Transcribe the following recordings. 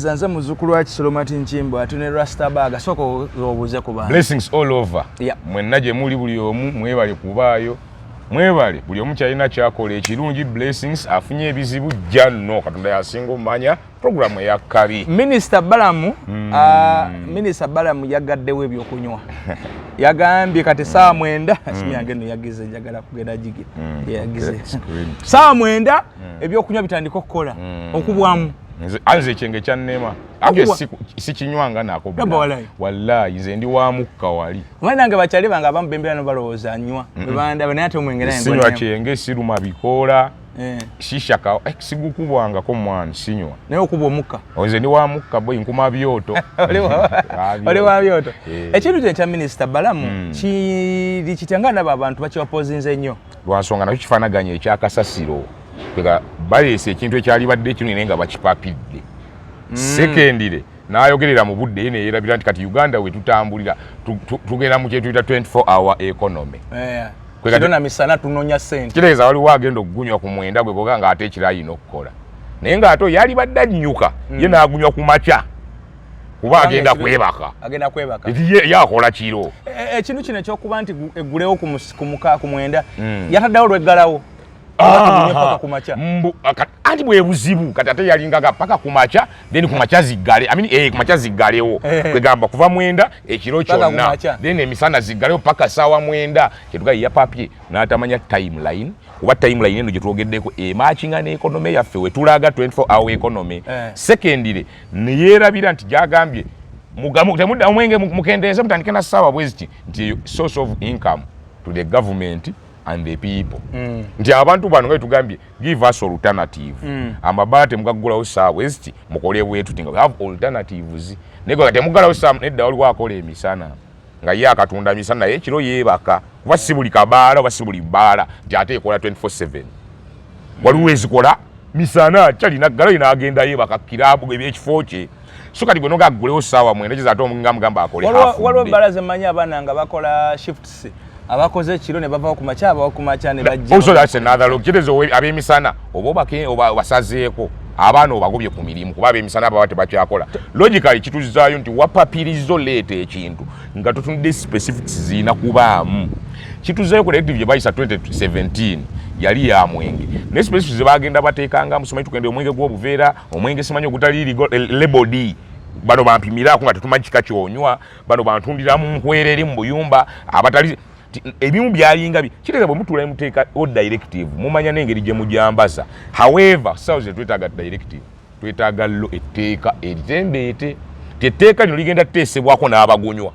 Mbaza nze muzukulu wa Kisolo Martin Nchimbo atune Rasta Baga soko zobuze ku bantu. Blessings all over. Yeah. Mwenna gye muli buli omu mwebale kubaayo. Mwebale buli omu kyalina kyakola ekirungi blessings afunye ebizibu janno Katonda yasinga omanya programu ya kabi. Minister Balamu Minister Balamu yagaddewo ebyokunywa. Yagambye kati saa mwenda asimi ageno yagize jagala kugenda jigi. Yagize. Saa mwenda ebyokunywa bitandika okukola okubwamu. Anze ekyenge kyannema age sikinywanga nako wallahi nze ndi wa mukka wali mwanange bakyali banga abambembera no balowooza anywa banda bana ate omwengera sinywa kyenge siruma bikola shisha ka sigukubwanga ko mwana sinywa naye okubwa omukka nze ndi wa mukka boy nkuma byoto oli wa byoto ekintu kya Minister Balamu kiri kitangana abantu bakiwapozinze nnyo lwansonga nakyo kifaanaganya ekyakasasiro kwega balese ekintu ekyali badde kino nenga bakipapidde secondire nayogerera mu budde ene era biranti kati Uganda we tutambulira tugenda mu kyetu 24 hour economy kwega na misana tunonya sente kireza wali wagenda okugunywa ku mwenda gwe boganga ate ekirayi nokukola naye nga ato yali badde annyuka ye nagunywa ku macha kuba agenda kwebaka yakola kiro ekintu kino ekyokuba nti eggulewo ku mwenda yataddawo lweggalawo anti bwe buzibu kati ate yalingaga paka kumacha then kumacha zigale kumacha zigalewo kwegamba kuva mwenda ekiro kyonna then emisana zigalewo paka sawa mwenda kyetuga ya papye natamanya timeline kuba timeline eno gyetuogeddeko matchinga ne economy yaffe wetulaga 24 hour economy secondly neyerabira nti jagambye mugamu temudda omwenge mukendeze mutandike na sawa bweziti nti source of income to the government and the people. Nti abantu bano nga tugambye give us alternative. Amabate mugagula usa west mukole wetu tinga have alternatives. Nego kati mugala usa nedda oli wakola emisana. Nga ya katunda misana ekiro yebaka. Wasibuli kabala wasibuli bala jate ekola 24/7. Waluwezi kola misana chali na galo inagenda yebaka kilabu gebe ekifoche. So kati gonoga gule usawa mwende kizato mugamba akole hafu. Walo balaze manya abana nga bakola shifts. Abakoze kiro ne bava ku machaba ku machane bajja. Also that's another look. Kirezo abemisana obobake obasazeeko abana obagobye ku mirimu kuba abemisana abawate bakyakola. Logically kituzaayo nti wapapirizo lete ekintu nga tutunde specifics zina kubaamu. Kituzaayo collective je bayisa 2017 yali ya mwenge. Ne specifics bagenda bateekanga musoma tukende omwenge gwo buveera omwenge simanyo gutali label D. Bano bampimira ku nga tetumanyi kika kyonywa bano bantundira mu nkwereri mu buyumba abatali ebimu byalinga kiteza bwe mutula muteeka o directive mumanya nengeri gye mujambaza however sauze twetaga directive twetaga lo etteeka eritembeete tetteeka lino ligenda teesebwako n'abagunywa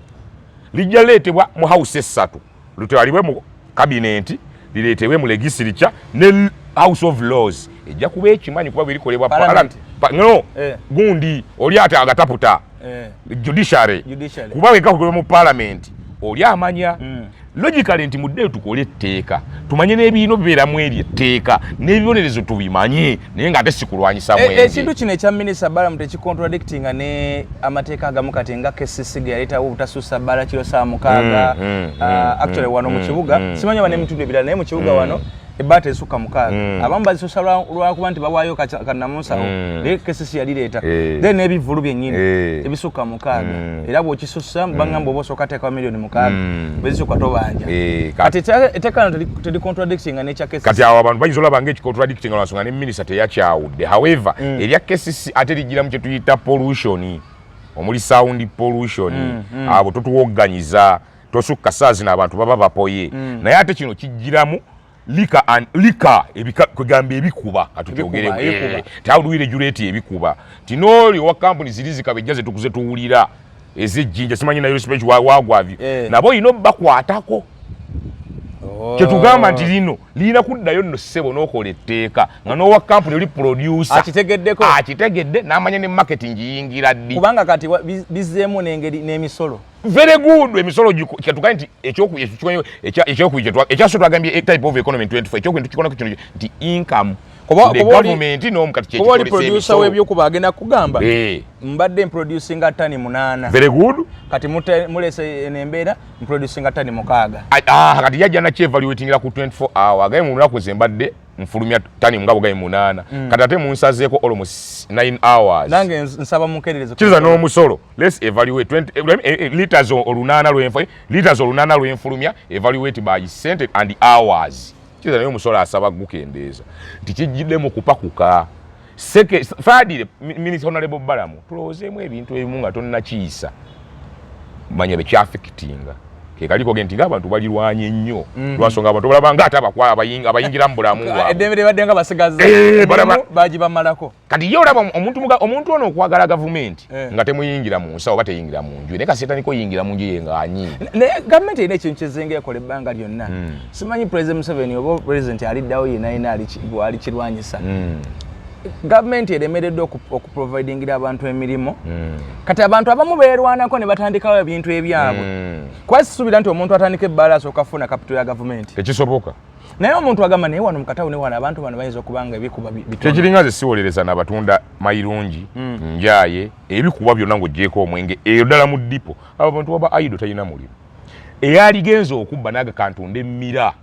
lijja leetebwa mu house essatu lutwalibwe mu cabinet lireetebwe mu legislature ne house of laws ejja kuba ekimanyi kuba birikolebwa parliament no gundi oli ate agataputa judiciary kuba wekakolebwa mu parliament oli amanya logically nti mudde tukole etteeka tumanye n'ebiino bibeera mu eri etteeka n'ebibonerezo tubimanye naye nga ate sikulwanyisa mwenge ekintu kino ekya Minister Balamu tekicontradictinga ne amateeka agamu kati nga KCC ge yaleetawo obutasuusa bbala kiro saa mukaaga actually wano mu kibuga simanyi bane emitunda ebirala naye mu kibuga wano ebbaata esukka mukaaga abamu bazisusa lwakuba nti bawaayo kannamunsawo naye KCC yalireeta then n'ebivulu byennyini ebisukka mukaaga era bw'okisusa bagamba oba osooka teekawo miliyoni mukaaga bwezisukka tobanja kati etteeka teri contradictinga n'ekya KCC kati awo abantu bayinza olaba ng'ekicontradictinga lwansonga ne minisita teyakyawudde however erya KCC ate lijjira mu kye tuyita pollution omuli sound pollution abo totuwogganyiza tosukka saa zino abantu baba bapoye naye ate kino kijjiramu lika kwegamba ebikuba atutyogereko how do we regulate ebikuba tinoli wa company zirizika bejjaze tukuze tuwulira ezejjinja simanyi nayo speech wagwavyo nabo ino bakwatako kyetugamba nti lino lina kuddayo nno ssebo n'okola etteeka nga n'owa company oli producer akitegedde n'amanya ne marketing yingira ddi kubanga kati bizzeemu n'engeri n'emisolo very good emisolo kyatugaye nti ekyaso twagambye type of economy 24 ekyokwintu kikona kino nti income the government n'omukati kuba oli producer w'ebyokuba agenda kugamba mbadde mproducinga ttani 8 very good kati mulese n'embeera mproducinga ttani 6 kati yajja na kyevaluatingira ku 24 hour agaye mu lunaku ze mbadde nfulumya tani mungabo gayi 8 kati ate munsazeeko almost 9 hours nange nsaba mukererezo kiza n'omusolo let's evaluate 20 liters olunana lw'enfulumya evaluate by cent and hours kiza nayo omusolo asaba gukendeeza nti kijjiddemu kupakuka seke faadire Minister Honorable Balamu tulowoozeemu ebintu ebimu nga tonnakiisa manya bekyafekitinga kekaliko genti ng'abantu balirwanye nnyo lwansonga abantu balaba ng'ate abayingira mu bulamu bwabwe eddembe badde nga basigaza bagibamalako kati ye olaba omuntu ono okwagala gavumenti nga temuyingira mu nsawo oba teyingira mu nju naye kaseetaniko yingira mu nju ye ng'anyiiga naye gavumenti erina ekintu kyezenga ekola ebbanga lyonna simanyi President Museveni oba President aliddawo yenayina alikirwanyisa gavumenti eremereddwa okuprovidingira abantu emirimu kati abantu abamu beerwanako ne batandikawo ebintu ebyabwe kuba sisuubira nti omuntu atandika ebbaala asooka afuna kapito ya gavumenti tekisoboka naye omuntu agamba naye wano mukatawo ne wano abantu bano bayinza okuba nga ebikuba tekiringa ze siwolereza n'abatunda mayirungi njaye ebikuba byonna ng'oggyeko omwenge eyo ddala mu ddipo abo abantu baba aido talina mulimu eyaligenza okubba naga kantunda emmira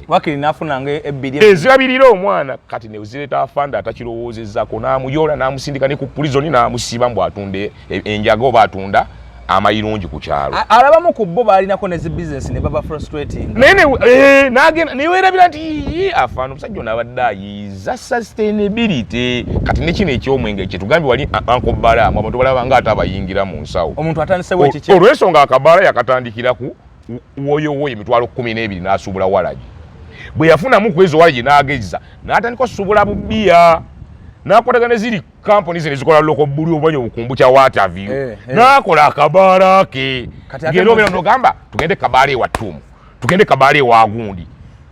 wakiri nafunanga ebbiri ezirabirira omwana kati ne zireeta afanda atakirowoozezzaako n'amuyoola n'amusindika ne ku pulizoni n'amusiba mbu atunde enjaga oba atunda amayirungi ku kyalo alabamu ku bo baalinako ne zi bizinesi ne baba frustrating naye n'agenda neweerabira nti afaana omusajja ono abadde ayiiza sustainability kati ne kino ekyomwenge kyetugambye wali ankobbalamu abantu balaba nga ate abayingira mu nsawo omuntu atandisewo ekiki olw'ensonga akabaala yakatandikira ku woyowoyo emitwalo 12 n'asuubula walagi bwe yafunamu kwezo walagi n'agezza n'atandika osuubula bubbiya n'akwatagana ziri kampuni zino ezikola loko buli obanya obukumbu kya Waterview n'akola akabaala ke ngero obera n'ogamba tugende kabaala ewa Ttuumu tugende kabaala ewa Gundi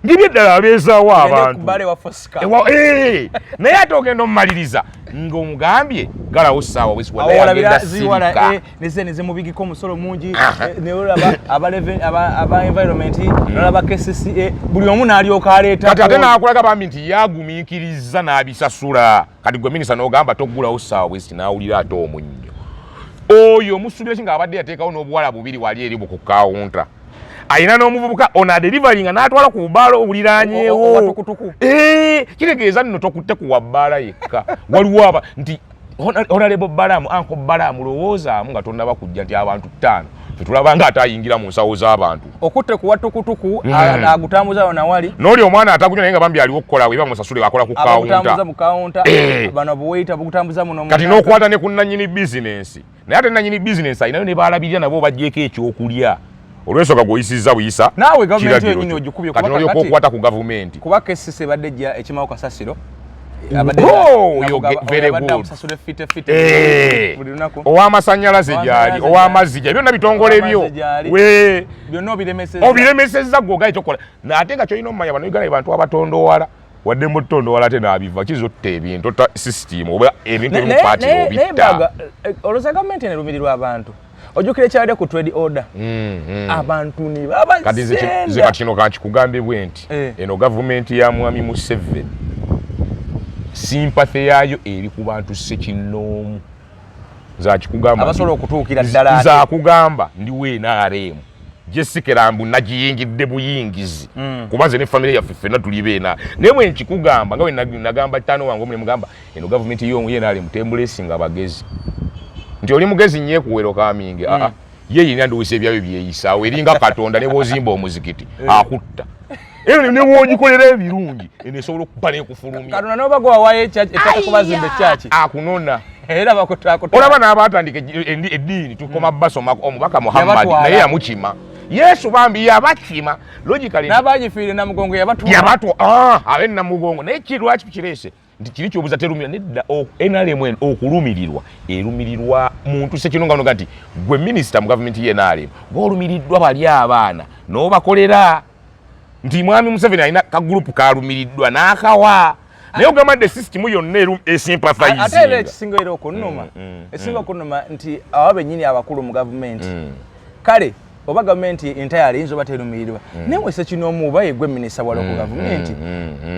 ngibye ddala abeezaawo abantu naye ate ogenda omumaliriza ng'omugambye galawo ssaawa wesiwagenda sirika nezimubigiko omusolo mungi neolaba aba environment nolaba KCCA buli omu n'alyoka aleeta kati ate n'akulaga bambi nti yagumiikiriza n'abisasula kati gwe minisita n'ogamba toggulawo ssaawa wesi n'awulira ate omunnyo oyo omusuubira ki ng'abadde yateekawo n'obuwala bubiri wali eri ku kawunta ayina n'omuvubuka ono aderivalinga n'atwala ku bbaala obuliranyeewo kitegeeza nno tokutte kuwa bbaala yekka waliwo aba nti Honorable Balamu anko Balamu lowoozaamu nga tonnaba kujja nti abantu 5 tetulaba nga ate ayingira mu nsawo z'abantu okutte kuwa tukutuku agutambuza wona wali n'oli omwana atakunywa naye nga bambi aliwo okukola bwe bamusasule akola ku kawunta bano buweita bukutambuza muno kati n'okwata ne ku nannyini bizinensi naye ate nannyini bizinensi ayinayo ne baalabirira nabo bagyeko ekyokulya olw'ensonga gw'oyisizza buyisa naawe gavumenti yenyini ogikubye kati n'olyoka okukwata ku gavumenti kuba KCCA badde ejja ekimawo kasasiro ow'amasannyalaze gyali ow'amazzi gyali byonna bitongole byo obiremesezza gwogaye kyokola ate nga kyolina omumanya bano Uganda bantu abatondowala wadde mu ttondowala ate n'abiva kizotta ebintu ota system oba ebintu ebimu paatira obitta olwoza gavumenti enerumirirwa abantu ojjukira ekyalya ku trade order abantu ne babasenda kati kino kankikugambe bwe nti eno gavumenti ya mwami Museveni sympathy yaayo eri ku bantu ssekinnoomu zakikugamba abasobola okutuukira ddala zakugamba ndiwo NRM Jessica nagiyingidde buyingizi kuba nze ne famire yaffe ffenna tuli beena naye bwe nkikugamba nga we nagamba ttaano wange omule mugamba eno gavumenti ye NRM tembulesinga abagezi nti oli mugezi nyeekuwero kamingi ye yina ndoweesa ebyabyo byeyisaawo eringa Katonda ne bw'ozimba omuzikiti akutta ne bw'ogikolera ebirungi enesobola okuba n'ekufulumya Katonda n'oba gwawayo ettaka kubazimba ekyaki akunona era olaba n'abatandika eddiini tukoma basoma omubaka Muhammad naye yamukima Yesu bambi yabakima logically n'abagifiire Namugongo abe Namugongo naye kirwaki kireese nti kiri kyobuza terumira nedda NRM okulumirirwa erumirirwa muntu sekino nga nti gwe minisita mu gavumenti ye NRM ng'olumiriddwa bali abaana n'obakolera nti mwami Museveni alina kagulupu kalumiriddwa n'akawa naye ogamba the system yonna esympathizing ate era ekisinga era okunnuma ekisinga okunnuma nti abo bennyini abakulu mu gavumenti kale oba government entirely inzo baterumirirwa newe se kino omuba yegwe minister wa local government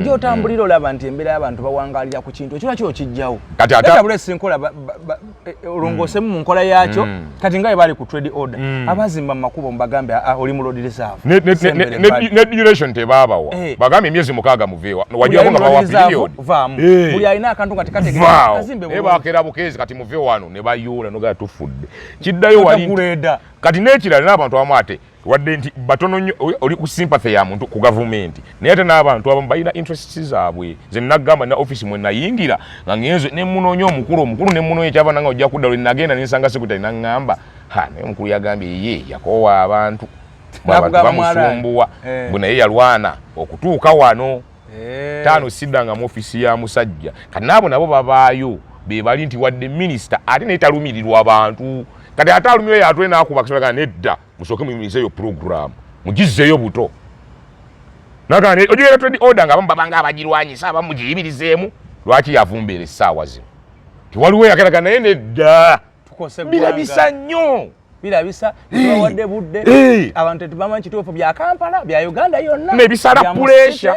ndio otambulira olaba nti embera y'abantu bawangalira ku kintu ekyo kyo kijjawo kati atabule sinkola olongose mu nkola yakyo kati ngaye bali ku trade order abazimba makubo mbagambe oli mu road reserve ne duration tebabawa bagambe emyezi mukaaga muvewa wajja ngo bawa period buli alina akantu kati kategeka kazimbe bakera bukezi kati muvewa wano ne bayula noga tufudde kiddayo wali kati nekirala n'abantu amwate wadde nti batono nnyo oli ku sympathy ya muntu ku government naye ate n'abantu abamu balina interests zaabwe nze nagamba na office mwe nayingira nga ngenzo ne munoonya omukulu ne munoonya ekyava nga ojja kudda nagenda nensanga sekretary naŋŋamba naye omukulu yagambye ye yakoowa abantu bamusumbuwa bwe naye yalwana okutuuka wano taano siddanga mu office ya musajja kati naabo nabo babaayo be bali nti wadde minister ate naye talumirirwa abantu kati ate alumiyo yatwe nakuba kisobola nedda musooke muyimirizeeyo program mugizzeeyo buto nakane ojoyera trade order nga abamu babanga abagirwanyisa abamu mugiyimirizeemu lwaki yavumbeera essaawa zino tiwaliwo yakeraga naye nedda birabisa nnyo birabisa tubawadde budde abantu tebamanyi kituufu bya Kampala bya Uganda yonna nebisala puresha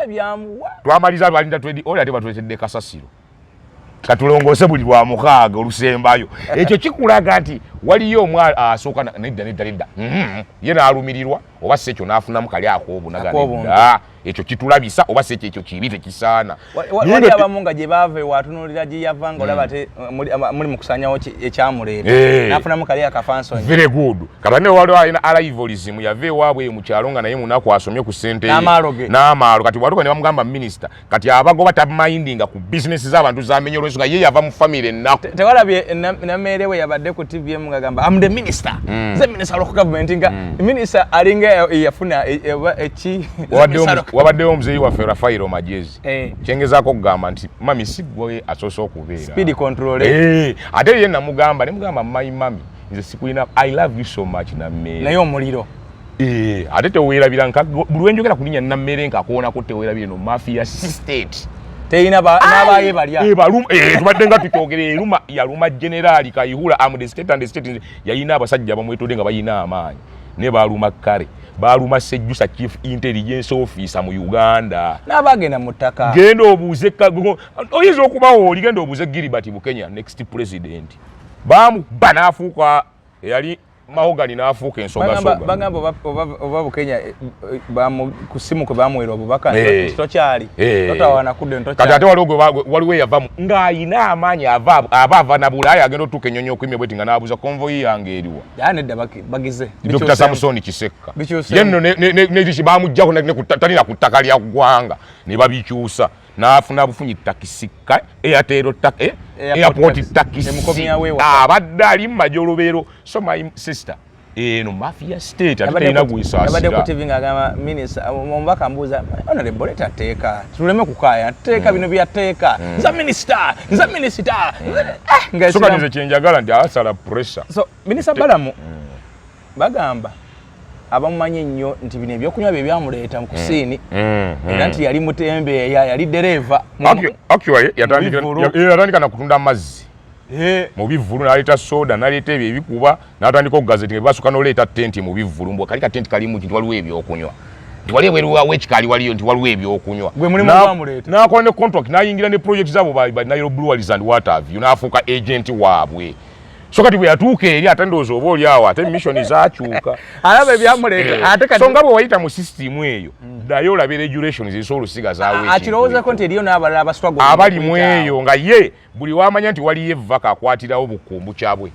twamaliza balinda trade order ate batuletedde kasasiro katulongose buli lwa mukaaga olusembayo ekyo kikulaga nti waliyo omwala asooka nedda ye naalumirirwa oba si ekyo n'afunamu kali akoobunaganedda ekyo kitulabisa oba si ekyo kibi tekisaana wali abamu nga gye baava ewaatunuulira gye yavanga olaba te muli mu kusanyawo ekyamuleeta n'afunamu kali akafansonyi very good kati ne waliwo alina arrivalism yava ewaabwe mu kyalo nga naye munaku asomye ku ssente n'amaalo kati watuka ne bamugamba minisita kati abagoba tamayindinga ku bizinesi z'abantu zamenye olwensonga ye yava mu famire ennaku tewalabye nammeere we yabadde ku tvm ngagamba am the minister ze minister local government nga minister alinga yafuna eki wabaddewo omuzeeyi waffe Rafairo Majezi kyengezaako okugamba nti mami sigwe asoose okubeera speed control ate ye namugamba ne mugamba mami nze sikulina I love you so much nammeere naye omuliro ate teweerabira nka buli wenjogera ku linnya nammeere nkakoonako teweerabire no mafia state teina n'abaye balya tubadde nga tukyogera eruma yaluma generali Kayihura am the state and the state yalina abasajja bamwetodde nga balina amaanyi ne baluma kale baluma Sejjusa chief intelligence officer mu Uganda n'abagenda mu ttaka genda obuuze oyinza okubawo oli genda obuuze Gilbert Bukenya next president banaafuuka yali mahogani n'afuuka ensonga bagamba oba Bukenya kusimu kwe bamwerwa bubaka tokyali totawana kudde kati ate waliwo yavamu ng'ayina amaanyi ava na Bulaaya agenda otuuka ennyonyi okwimya bweti nga n'abuuza konvoyi yange eriwa nedda bagize Dr. Samusoni Kisekka yenno netiki bamuggyako talina ku ttaka lya ggwanga ne babikyusa n'afuna bufunyi takisika airport takisi abadde ali mu majolobeero so my sister eno mafia state atalina gwisaasira abadde ku TV ng'agamba minister omubaka mbuuza honorable leta tteeka tuleme kukaaya tteeka bino byateeka nza minister so kati nze kyenjagala nti asala pressure so minister Balamu bagamba abamumanyi ennyo nti bino ebyokunywa bye byamuleeta mu kusiini era nti yali mutembeeya yali dereva actually yatandika na kutunda amazzi mu bivulu n'aleeta soda n'aleeta ebyo ebikuba n'atandika okugazeti nga basuka n'oleeta tenti mu bivulu mbwe kali ka tenti kalimu nti waliwo ebyokunywa nti wali ebweruwawo ekikaali waliyo nti waliwo ebyokunywa n'akola ne contract n'ayingira ne project zaabo ba Nairobi Breweries and Water View n'afuuka agent waabwe so kati bwe yatuuka eri ate ndowooza oba oli awo ate mission zaakyuka alaba ebyamuleeta ate so nga bwe wayita mu system eyo ddayo olabe regulations ezisobola olusiga zaawe akirowoozako nti eriyo n'abalala abasitwago abali mu eyo nga ye buli wamanya nti waliyo evvaka akwatirawo bukumbu kyabwe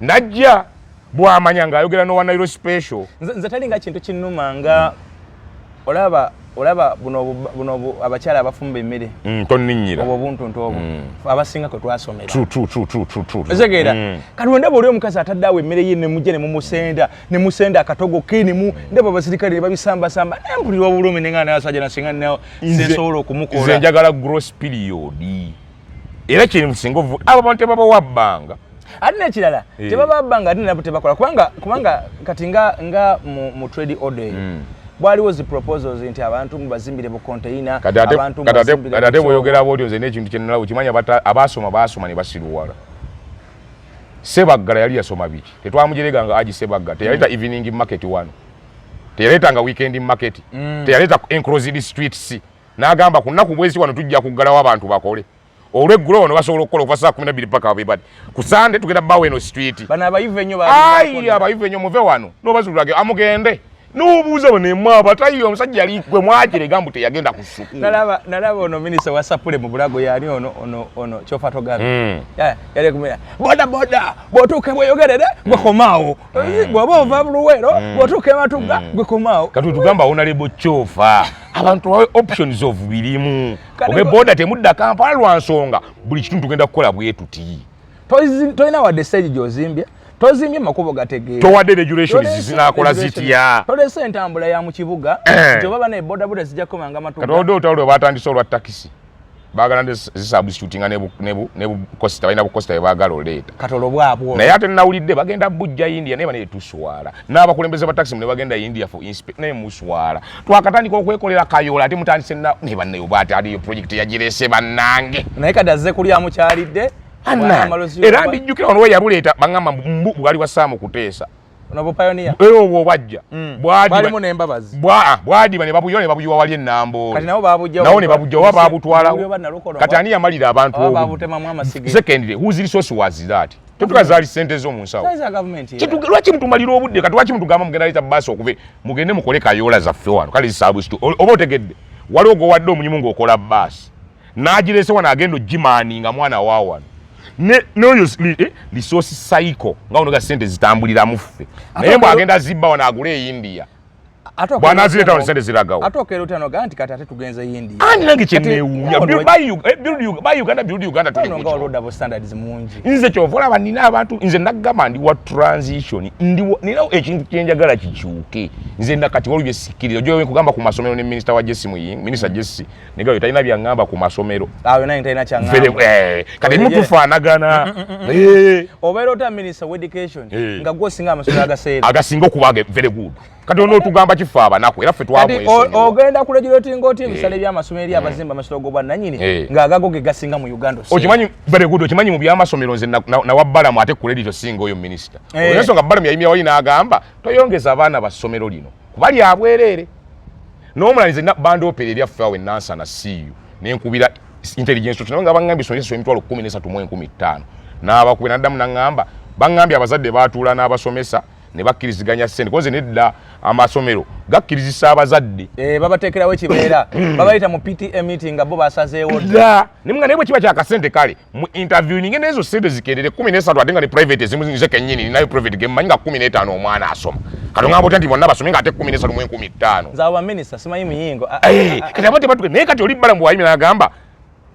najja bwamanya ng'ayogera n'owa Nairobi special nze talinga kintu kinnuma nga olaba buno abakyala abafumba emmere tonninnyira obwo buntuntu obwo abasinga kwe twasomera true ezegeera kalonda bw'oli omukazi atadde awo emmere ye nemujja nemusenda akatogo ke ndaba abasirikale babisambasamba nempulirwa bulumi nenga n'abasajja nasinga nayo nsobola okumukola nze njagala gross period era kintu singa abo bantu tebabawa bbanga ate n'ekirala tebaba bbanga ate nabo tebakola kubanga kati nga mu trade order bwaliwo zi proposals nti abantu mubazimbire bu container abantu ate bw'oyogera bw'otyo nze n'ekintu kye nnalaba ukimanya abaasoma ne basiruwala Sebaggala yali yasoma biki tetwamujereganga aji Sebagala teyaleta evening market wano teyaletanga weekend market teyaleta enclosed streets n'agamba ku nnaku bwezi wano tujja kuggalawo abantu bakole olweggulo wano basobola okukola okuva saa 12 paka abebadde ku Sande tugenda bawo eno street bana abayive nnyo abayive nnyo muve wano n'obazululage amugende n'obuuza bano batayiyo omusajja yali gwe mwakire gambu teyagenda ku sukulu nalaba ono minisita wa Sapule mu bulago yali ono Kyofa Togabe yali kumira boda bw'otuuka bweyogerere gwe komaawo bw'oba ova Luwero bw'otuuka e Matugga gwe komaawo kati tugamba Honorable Kyofa abantu bawe options of birimu obe boda temudda Kampala lwa nsonga buli kitundu tugenda kukola bwetuti tolina wadde stage gy'ozimbye tozimbye makubo gategeera towadde regulations zinakola zitya tolese entambula ya mu kibuga gyobaba ne boda boda zijja komanga Matugga kati oddo batandise olwa takisi baagala zisubstitutinga ne Costa balina Costa baagala oleeta katolo bwabwo naye ate nawulidde bagenda bujja India naye bane tuswala n'abakulembeze ba taxi ne bagenda India for inspect naye muswala twakatandika okwekolera kayola ate mutandise ne banneyo baati aliyo project yagirese bannange naye kadazze kulya mu kyalidde era mbijjukira wano we yaluleeta bangamba mbu bwali wasaamu kuteesa Ono pioneer. Obwo bajja. Bali mu nembabazi. Bwadi ne babuyiwa wali enambo. Kati nawo babujja. Nawo ne babujja wa babutwala. Kati ani amalira abantu obwo. Babutema mu amasige. Secondly, whose resource was that? Tetukazali sente zo mu nsawo. Size government. Lwaki mutumalira obudde kati lwaki mutugamba mugenda leta basi okuve mugende mukole kayola za ffe kali sabustu. Oba otegedde. Waliwo go wadde omunyumu ng'okola basi. N'agirese wana agendo jimani nga mwana wawana. No resource cycle nga onoga sente zitambulira muffe naye mbagenda zibba wana agule India bwana azileta wana sente ziragawo atoke lutano ganti kati ate tugenze India ani nange kyemewunya build Uganda tuno nga oloda bo standards mungi nze kyovola banina abantu nze nagamba ndi wa transition nina ekintu kyenjagala kikyuke nze nakati wali byesikirizo jo kugamba ku masomero ne minister wa Jesse Muyinga minister Jesse negayo talina byangamba ku masomero ayo nayo talina kyangamba kati mutufaanagana obeera ota minister of education nga gwo singa amasomero agasinga okubaga very good kati ono tugamba kifa abanako era ffe twamweso ogenda kulegiroti ngoti ebisale by'amasomero eri abazimba amasomero go bannanyini ng'agago ge gasinga mu Uganda okimanyi very good okimanyi mu by'amasomero nze na wabbalamu ate ku credit singa oyo minister ensonga bbalamu yayimya wali n'agamba toyongeza abaana basomero lino kubali abwerere n'omulanize bando opera eryaffe awe nansa na siyu nenkubira intelligence tunanga bangambye sonyeso emitwalo 13.15 n'abakubira naddamu n'angamba bangambye abazadde baatuula n'abasomesa ne bakkiriziganya sente koze nedda amasomero gakkirizisa abazadde babateekerawo ekibeera babayita mu PTA meeting abo basazeewo dda nemunga naye bwe kiba kyakasente kale mu interview ninge nezo sente zikendere 13 ate nga ne private ezimu nze kennyini ninayo private game manyi nga 15 omwana asoma kati ngamba oti nti bonna basome nga ate 13.15 nzawa minister simanyi Muyingo kati abate batuke naye kati oli bbala mbwayimi n'agamba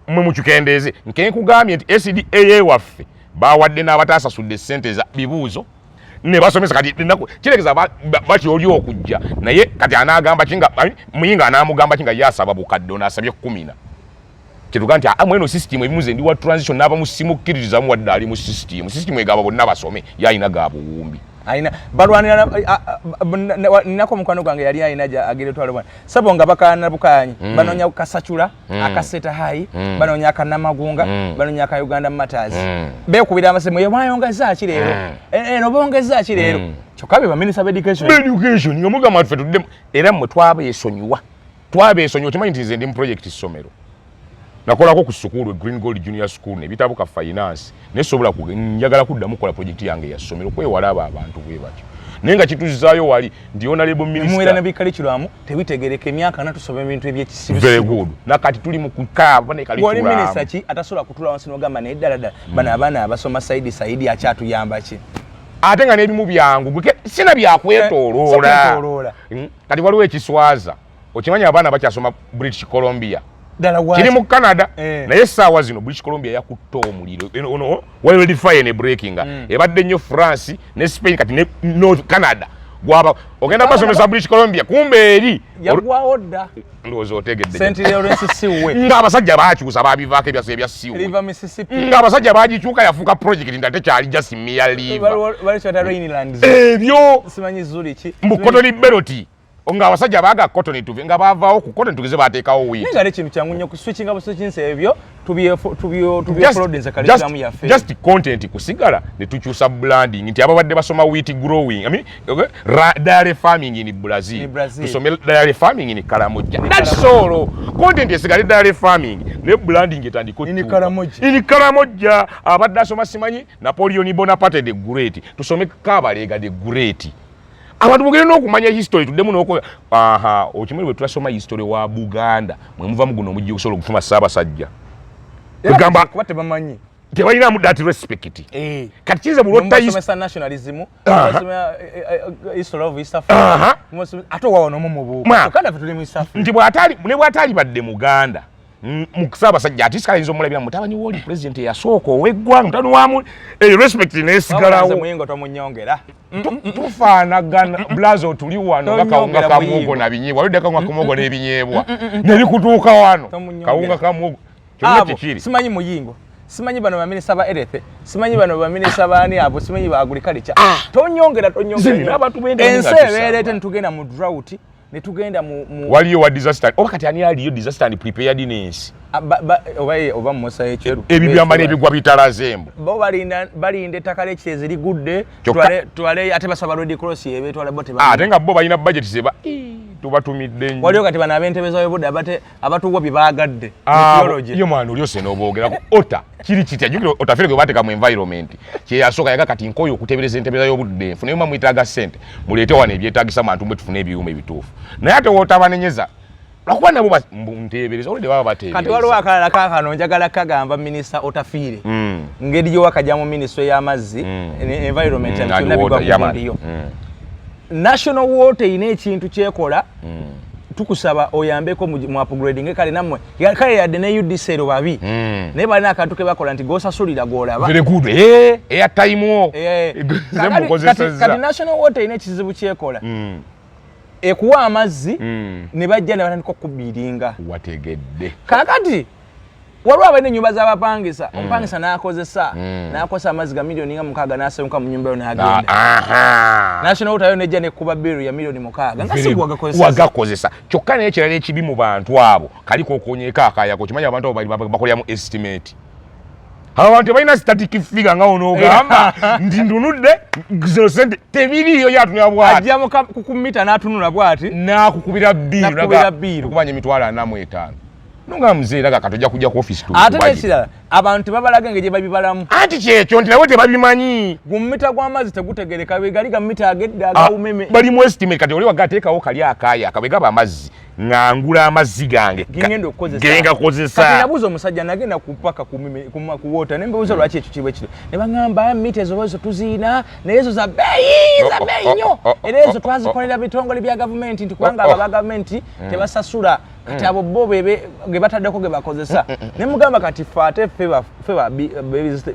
mwe mukikendeeze nkenkugambye nti SDA waffe bawadde n'abataasasudde sente za bibuuzo ne basomesa kati kiregeza bati oli okujja naye kati anagamba kinga Muyinga anamugamba kinga yasaba bukadde onasabye 10 kituga nti amweno system ebimuze ndi wa transition naba musimukkiririza mu wadde ali mu system egaba bonna basome yayina gabo wumbi aina balwanira nako mukwano gwange yali aina agire twalo bwana sabonga bakana bukanyi banonya kasachula akaseta hai banonya akanamagunga banonya ka Uganda Matters be kubira amasemo yemayongaza kirero eno bongeza kirero chokabe ba minister of education ngomuga matfe tudde era mwe twabesonyiwa kimanyi nti nze ndi mu project somero nakolako ku sukulu Green Gold Junior School ne bitabuka finance nesobola njagala kuddamu kola project yange ya somero kwewalaba abantu bwe batyo nenga kituzaayo wali ndi honorable minister mwera ne bikalichiramu tebitegereke emyaka na tusome ebintu ebyekisibiso very good nakati tuli mu kukaba ne kali wali minister ki atasola kutula wansi nogamba ne ddala bana abana abasoma saidi akyatu yamba ki ate nga n'ebimu byangu sina byakwetoloola kati waliwo ekiswaza okimanya abaana bakyasoma British Columbia kiri mu Canada naye essaawa zino British Columbia yakutta omuliro wildfire ne breaking ebadde nnyo France ne Spain kati ne North Canada gwaba ogenda basomesa British Columbia kumbe eri yagwawo dda ndowooza otegedde St. Lawrence siwe ng'abasajja baakyusa baabivaako ebyasa ebya siwe River Mississippi ng'abasajja baagikyuka yafuuka project nti ate kyali just mere river bali kyota Rainlands ebyo simanyi zuri ki mbukoto liberty nga abasajja baaga cotton tuve nga baavaawo ku cotton tugeze baateekawo wheat. Nenga ekintu kyangu nnyo ku switchinga buswitchinsa ebyo tubyefulodinsa curriculum yaffe. Just content kusigala ne tukyusa branding nti ababadde basoma wheat growing. Dairy farming in Brazil. Tusome dairy farming in Karamoja. That's all. Content esigale dairy farming ne branding etandiko in Karamoja. In Karamoja abadde asoma simanyi Napoleon Bonaparte the Great. Tusome Kabalega the Great. Abantu mugere n'okumanya history tuddemu n'oko okimanyi bwe tulasoma history wa Buganda mwe muva mu guno mujja okusobola okufuma Ssaabasajja tugamba kuba tebamanyi tebalina mu that respect kati kiza bulota nationalism history of East Africa ate wawo n'omu mu buuka Uganda tuli mu East Africa nti bw'atali badde Muganda mu Ssaabasajja ati sikayinza omulabira mutabani w'oli president yasooka ow'eggwanga mutano wamu respect neesigalawo muyingo tomunyongera tufaanagana blazo tuli wano nga kawunga ka muwogo na binyeebwa olidde kawunga ka muwogo n'ebinyeebwa ne bikutuuka wano kawunga ka muwogo kyonna kikiri simanyi muyingo simanyi bano baminisita ba erethe simanyi bano baminisita baani abo simanyi ba agriculture tonyongera ensi ebeerete netugenda mu drought netugenda mu waliyo wa disaster oba kati ani aliyo disaster and preparedness oba musa ekyeru ebibyamba n'ebigwa bitalazembo bo balinda ettaka ly'ekirezi ligudde twale ate basaba Red Cross yebetwala bote ate nga bo balina budget seba tubatumidde nnyo waliyo kati bano ab'entebe z'obudde abatuwa bye baagadde meteorology yo mwana oli ose n'oboogera ota kiri kitya jukira otafere gwe bateeka mu environment kyeyasooka yaga kati nkoyo okutebereza entebe y'obudde nfune yuma mwetaaga ssente muleete wano ebyetaagisa mantu mwe tufune ebyuma ebituufu naye ate wootabanenyeza lwakuba nabo nteebereza olide baba bateebereza kati waliwo akalala kaakano njagala kagamba minisita otafiire ngeri gyowakajja mu minisitule y'amazzi environment byonna bigwa kugundiyo national water ine ekintu kyekola tukusaba oyambeko mu upgrading kale namwe kale yadde ne UDCL babi naye balina akantu ke bakola nti gosasulira golaba very good airtime kati national water ine ekizibu kyekola ekuwa amazzi ne bajja ne batandika okubiringa wategedde kakati waliwo abalina ennyumba z'abapangisa omupangisa n'akosa amazzi ga miliyoni nga 6 n'aseuka mu nyumba yo n'agenda national water yo nejja nekuba biru ya miliyoni 6 nga si wagakozesa kyokka naye ekirala ekibi mu bantu abo kaliko okonyeka akayako kimanyi abantu abo bakolyamu estimate abantu balina static figure nga onoogamba nti ndunudde zino sente tebiriyo yatunula bwati ajja kukumita n'atunula bwati n'akukubira biru okubanya emitwalo 45 nunga mzeera kakatujja kujja ku office tu ate nekirala abantu babalaga ngeri babibalamu anti kyekyo nti nabo tebabimanyi gumita gw'amazzi tegutegereka begali ga mita agedde agaumeme bali mu estimate kati oli wagateekawo kali akaya akabegaba amazzi ngangula amazzi gange genga kozesa kati nabuza omusajja nagenda kupaka ku water nembebuza lwaki ekyo kiba ekiro ne baŋŋamba mita ezo tuziina naye ezo za beeyi nnyo era ezo twazikolera bitongole bya gavumenti nti kubanga aba gavumenti tebasasula kati abo bo ge bataddeko ge bakozesa ne mugamba kati fate feba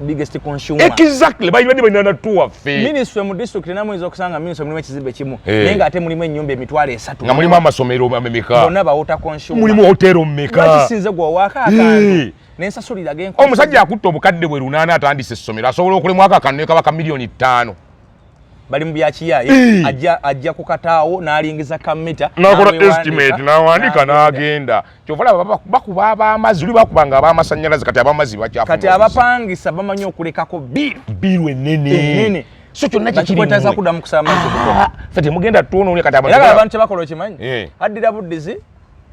biggest consumer exactly bayibadde balina tuwaffe ministry mu district namuyinza okusanga ministry mulimu ekizimbe kimu naye nga ate mulimu ennyumba emitwalo 3 nga mulimu amasomero amemeka bonna bawota consumer mulimu hotero mmeka kisinze gwowaaka akantu nensasulira genko omusajja akutta obukadde bwe 8 atandise essomero asobola okulemwa akakano ne kabaka miliyoni 5 bali mu byakiyaye ajja kukataawo n'alingiza kamita nakola estimate n'awandika n'agenda kyovala bakuba ab'amazzi bakubanga ab'amasannyalaze kati ab'amazzi bakyafu kati abapangisa bamanyi okulekako biru ennene so kyonna kikwetaza kuddamu kusaba amazzi ffe temugenda tuwonoonye kati abantu kyebakola okimanyi addira buddizi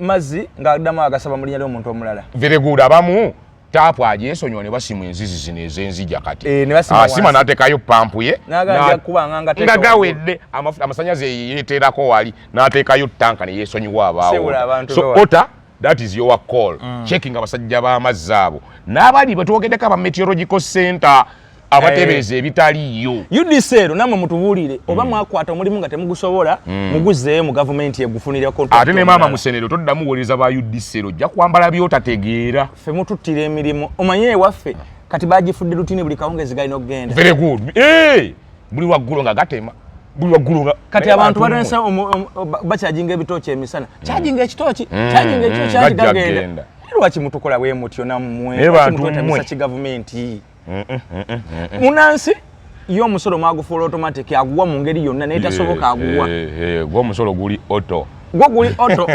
mazzi ng'addamu agasaba mu linnya ly'omuntu omulala very good abamu tapu agyesonyiwa ne basimu enzizi zino ez'enzija kati asima n'ateekayo pampu ye nga gawedde amasanyaze yeeteerako wali n'ateekayo tanka ne yeesonyiwa abaawo so ota that is your call checking abasajja b'amazzi abo n'abali bwe twogeddeko aba meteorological center abatebereza ebitaliyo UDCL namwe mutubuulire oba mwakwata omulimu nga temugusobola muguzzeeyo mu gavumenti yegufunire contract ate ne maama musenero toddamu kuwuliriza ba UDCL ojja kwambala by'otategeera ffe mututtira emirimu omanye ewaffe kati bagifudde lutini buli kawungezi galina okugenda very good buli waggulu nga gatema buli waggulu nga kati abantu batansa bakyajinga ebitooki emisana kyajinga ekitooki kyajinga ekitooki kyati gagenda lwaki mutukola bwe mutyo nammwe lwaki mutwetamisa kigavumenti munansi yo musolo mwagufuula automatic aguwa mu ngeri yonna naye tasoboka aguwa gwo omusolo guli auto gwo guli auto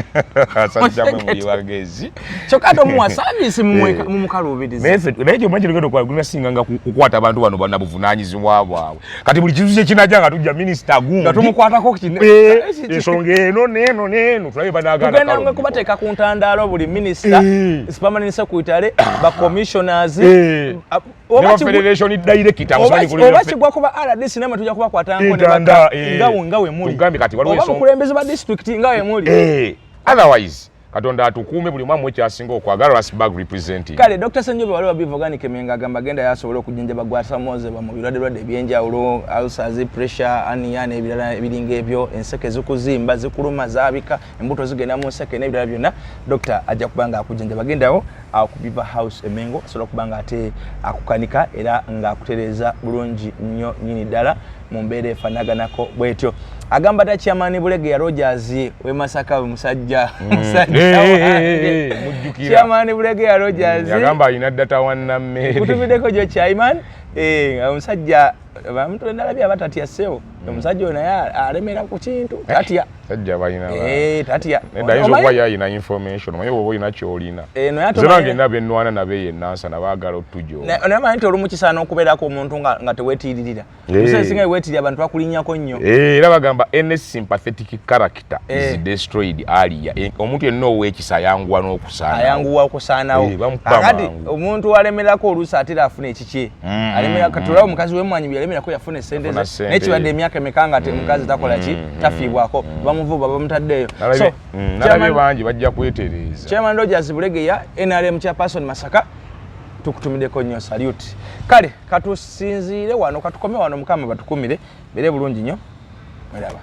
asajja mu muli wagezi kyokka tomuwa service mu mukalubiriza naye kyomanya kirigendo kwagulira singa nga kukwata abantu bano bana buvunaanyizibwa bwabwe kati buli kitu kyekinaja nga tujja minisita gundi nga tumukwatako ensonga eno neeno tulabe banaganda tugenda nga kubateeka ku ntandaalo buli minisita permanent secretary ba commissioners oba federation director oba kigwa kuba RDC namwe tujja kubakwata ngawe muli tugambe kati waliwo ensonga obukulembeze ba district ngawe muli otherwise Katonda atukuume buli mwamu ekyasinga okwagala Rasbag representing. Kale Dr. Senjobe waliwo bivoganic emenga agamba genda yasobola okujenjeba gwasa moze ba mu birwadde ebyenjawulo ulcers pressure aniya n'ebirala ebiringa ebyo enseke zikuzimba zikuluma zaabika embuto zigenda mu nseke n'ebirala byonna Dr. ajja kubanga akujenjeba gendawo akubiva house emengo asobola kubanga ate akukanika era nga akutereza bulungi nnyo nyini ddala mu mbeera efanaganako bwetyo. Agamba ta chairman Bulege ya Rogers we Masaka musajja mujjukira chairman Bulege ya Rogers agamba alina data wannamme kutubideko jo chairman omusajja bamuntu ndalabya batatya seo omusajja ono alemera ku kintu tatya sajja balina tatya ndayizo kwa yayina information omanyi wobo ina kyolina no yato zange nabe nwana nabe yenansa nabagala otujo onama nti olumu kisana okubeerako omuntu nga teweetiririra singa weetirira abantu bakulinyako nnyo era bagamba any sympathetic character is destroyed earlier omuntu yenna ow'ekisa ayanguwa n'okusaanawo okusaanawo kakati omuntu walemerako oluusi atera afuna ekiki alemera katulawo omukazi w'emmwanyi byalemerako yafuna essente ze n'ekibadde emyaka emeka nga omukazi takola ki tafiibwako bamuvuba bamutaddeyo nalabye bangi bajja kwetereeza chairman Rogers Bulegeya NRM chairperson Masaka tukutumiddeko nnyo salute kale katusinziire wano katukome wano mukama batukumire bere bulungi nnyo meraba